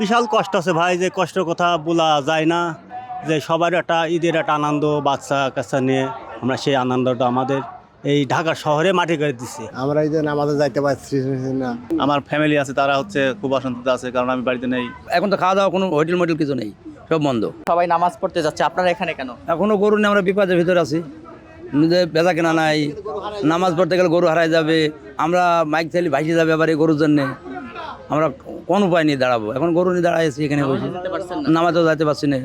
বিশাল কষ্ট আছে ভাই, যে কষ্টের কথা বলা যায় না। যে সবার একটা ঈদের একটা আনন্দ, বাচ্চা কাচ্চা নিয়ে আমরা সেই আনন্দটা আমাদের এই ঢাকা শহরে মাটি করে দিচ্ছি। আমরা এই যে নামাজে যাইতে পারছি না। আমার ফ্যামিলি আছে, তারা হচ্ছে খুব অশান্তিতে আছে, কারণ আমি বাড়িতে নেই। এখন তো খাওয়া দাওয়া কোনো হোটেল মোটেল কিছু নেই, সব বন্ধ। সবাই নামাজ পড়তে যাচ্ছে, আপনারা এখানে কেন? এখনো গরু নিয়ে আমরা বিপদের ভিতরে আছি, বেচা কেনা নাই। নামাজ পড়তে গেলে গরু হারাই যাবে, আমরা মাইক চাইলে ভাইসে যাবে আবার এই গরুর জন্যে। আমরা কোন উপায় নিয়ে দাঁড়াবো? এখন গরু নিয়ে দাঁড়াইছি এখানে বসে, যেতে পারছেন না? নামাজও যাইতে পারছি না।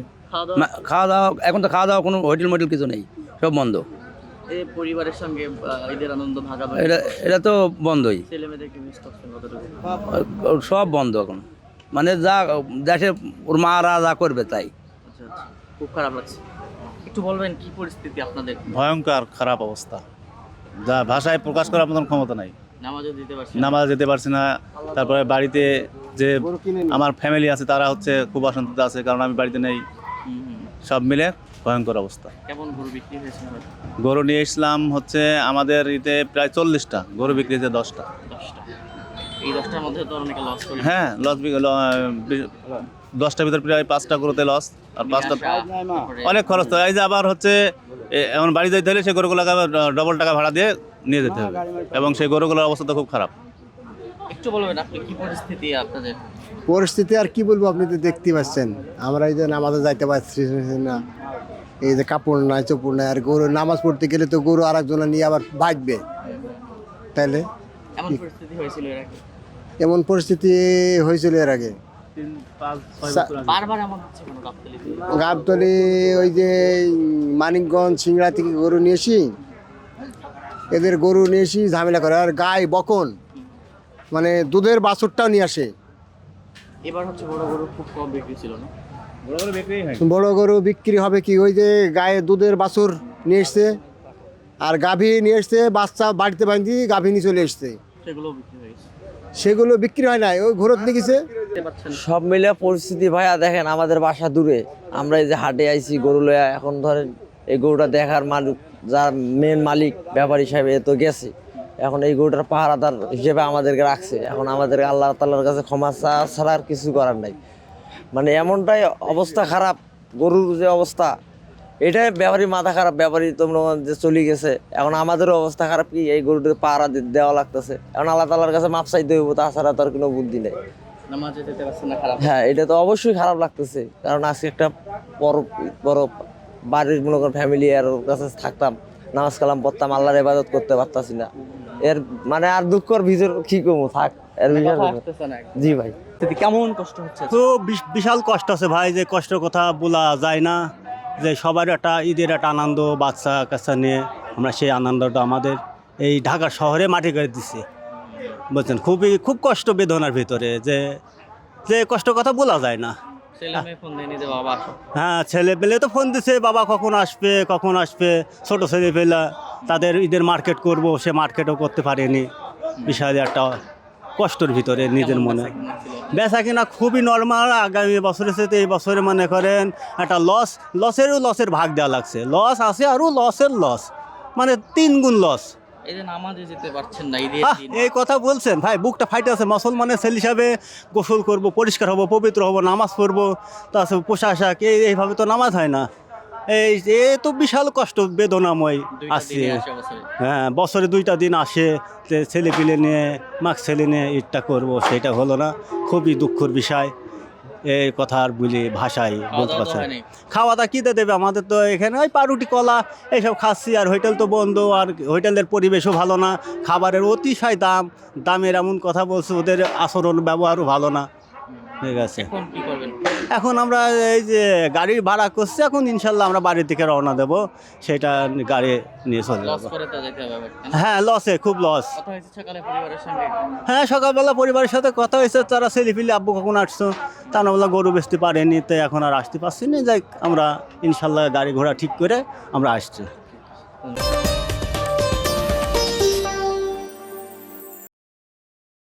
খাওয়া দাওয়া এখন তো খাওয়া দাওয়া কোনো হোটেল মোটেল কিছু নেই, সব বন্ধ। এই পরিবারের সঙ্গে ঈদের আনন্দ ভাগাভাগি, এটা তো বন্ধই, ছেলে মেয়েদেরকে মিস করছেন কতটুকু? সব বন্ধ এখন। মানে যা দেশে ওর মারা যা করবে তাই। আচ্ছা আচ্ছা, খুব খারাপ লাগছে। একটু বলবেন কি পরিস্থিতি আপনাদের? ভয়ঙ্কর খারাপ অবস্থা, যা ভাষায় প্রকাশ করার মতন ক্ষমতা নাই। নামাজও দিতে পারছেন? নামাজ যেতে পারছি না। তারপরে বাড়িতে যে আমার ফ্যামিলি আছে, তারা হচ্ছে খুব অশান্তিতে আছে, কারণ আমি বাড়িতে নেই। সব মিলে ভয়ঙ্কর অবস্থা। কেমন গরু বিক্রি হয়েছে? গরু নিয়ে এসলাম হচ্ছে আমাদের ইতে প্রায় 40টা, গরু বিক্রি হয়েছে 10টা। 10টা। এই 10টার মধ্যে তো অনেকে লস করে। হ্যাঁ, 10টার ভিতর প্রায় 5টা গরুতে লস, আর 5টা অনেক খরচ তো। এই যে আবার হচ্ছে এমন বাড়ি যাইতে হলে সেই গরুগুলোকে আবার ডবল টাকা ভাড়া দিয়ে নিয়ে যেতে হবে, এবং সেই গরুগুলোর অবস্থা তো খুব খারাপ। একটু বলবেন আপনি কি পরিস্থিতি আপনাদের? পরিস্থিতি আর কি বলবো, আপনি তো দেখতে পাচ্ছেন। আমরা এই যে নামাজে যাইতে পারছি না, এই যে কাপড় নাই চোপড় নাই, আর গরু নামাজ পড়তে গেলে তো গরু আর একজনে নিয়ে আবার বাঁচবে, তাইলে এমন পরিস্থিতি হয়েছিল এর আগে? এমন পরিস্থিতি হয়েছিল এর আগে। বারবার এমন হচ্ছে কেন গাবতলীতে? গাবতলী ওই যে মানিকগঞ্জ সিংড়া থেকে গরু নিয়ে এসি, এদের গরু নিয়ে এসি ঝামেলা করে, আর গায়ে বকন মানে দুধের বাছুরটাও নিয়ে আসে। এবার হচ্ছে বড় গরু খুব কম বিক্রি ছিল না? বড় গরু বিক্রি হবে কি, ওই যে গায়ে দুধের বাছুর নিয়ে এসছে, আর গাভী নিয়ে এসছে, বাচ্চা বাড়িতে বাঁধি গাভী নিয়ে চলে এসছে, সেগুলো বিক্রি হয়েছে। সেগুলো বিক্রি হয় নাই, ওই ঘোরত নিয়ে গেছে। সব মিলে পরিস্থিতি ভাইয়া দেখেন, আমাদের বাসা দূরে, আমরা এই যে হাটে আইছি গরু লয়া। এখন ধরেন এই গরুটা দেখার মালিক, যার মেন মালিক ব্যাপারী সাহেব, এ তো গেছে। এখন এই গরুটার পাহারাদার হিসেবে আমাদেরকে রাখছে। এখন আমাদের আল্লাহ তাআলার কাছে ক্ষমা ছাড়া আর কিছু করার নাই। মানে এমনটাই অবস্থা খারাপ, গরুর যে অবস্থা, এটাই ব্যাপারী মাথা খারাপ। ব্যাপারী তোমরা যে চলে গেছে, এখন আমাদেরও অবস্থা খারাপ। কি এই গরুটার পাহারা দেওয়া লাগতেছে, এখন আল্লাহ তাআলার কাছে মাপ চাইতে হইব, তাছাড়া তো আর কোনো বুদ্ধি নেই। নামাজে যেতে পারছেন না, খারাপ? হ্যাঁ, এটা তো অবশ্যই খারাপ লাগতেছে, কারণ আজকে একটা বড় বাড়ির মনে করেন ফ্যামিলি, আর ওর কাছে থাকতাম, নামাজ কালাম পড়তাম, আল্লাহর ইবাদত করতে পারতাছি না। এর মানে আর দুঃখর ভিতর কি করবো, থাক এর ভিতর। জি ভাই, কেমন কষ্ট হচ্ছে? তো বিশাল কষ্ট আছে ভাই, যে কষ্টের কথা বলা যায় না। যে সবার একটা ঈদের একটা আনন্দ, বাচ্চা কাচ্চা নিয়ে আমরা সেই আনন্দটা আমাদের এই ঢাকা শহরে মাটি করে দিচ্ছি, বুঝছেন। খুব কষ্ট বেদনার ভিতরে, যে যে কষ্টের কথা বলা যায় না। ছেলে মেয়ে ফোন দেয়নি যে বাবা আসো? হ্যাঁ, ছেলে পেলে তো ফোন দিছে, বাবা কখন আসবে কখন আসবে। ছোটো ছেলে পেলা তাদের ঈদের মার্কেট করব, সে মার্কেটও করতে পারেনি। বিশাল একটা কষ্টের ভিতরে নিজের মনে। বেচা কিনা খুবই নর্মাল, আগামী বছরের সাথে এই বছরে মনে করেন একটা লসের ভাগ দেওয়া লাগছে। লস আছে, আরও লস, মানে 3 গুণ লস। এই যে নামাজে যেতে পারছেন না ঈদের দিন, এই কথা বলছেন ভাই, বুকটা ফাইটে আছে। মুসলমানের ছেলে হিসাবে গোসল করব, পরিষ্কার হব, পবিত্র হব, নামাজ পড়বো, তাছাড়া পোশাক এইভাবে তো নামাজ হয় না। এ তো বিশাল কষ্ট, বেদনাময় আসছে। হ্যাঁ, বছরে 2টা দিন আসে, ছেলে পিলে নিয়ে ছেলে নিয়ে ঈদটা করবো, সেটা হলো না। খুবই দুঃখের বিষয়। এই কথা আর বলি ভাষায় বলতে পারছি না। খাওয়া দাওয়া কীতে দেবে? আমাদের তো এখানে ওই পাউরুটি কলা এইসব খাচ্ছি, আর হোটেল তো বন্ধ, আর হোটেলের পরিবেশও ভালো না, খাবারের অতিশয় দামের এমন কথা বলছে, ওদের আচরণ ব্যবহারও ভালো না। ঠিক আছে, এখন আমরা এই যে গাড়ি ভাড়া করছি, এখন ইনশাল্লাহ আমরা বাড়ি থেকে রওনা দেবো, সেটা গাড়ি নিয়ে চলে যাবো। হ্যাঁ, লসে, খুব লস। হ্যাঁ, সকালবেলা পরিবারের সাথে কথা হয়েছে, তারা ছেলেপিলে আব্বু কখন আসছো, তা না বলা গরু বেচতে পারেনি, তাই এখন আর আসতে পারছি না। যাই আমরা ইনশাল্লাহ গাড়ি ঘোড়া ঠিক করে আমরা আসছি।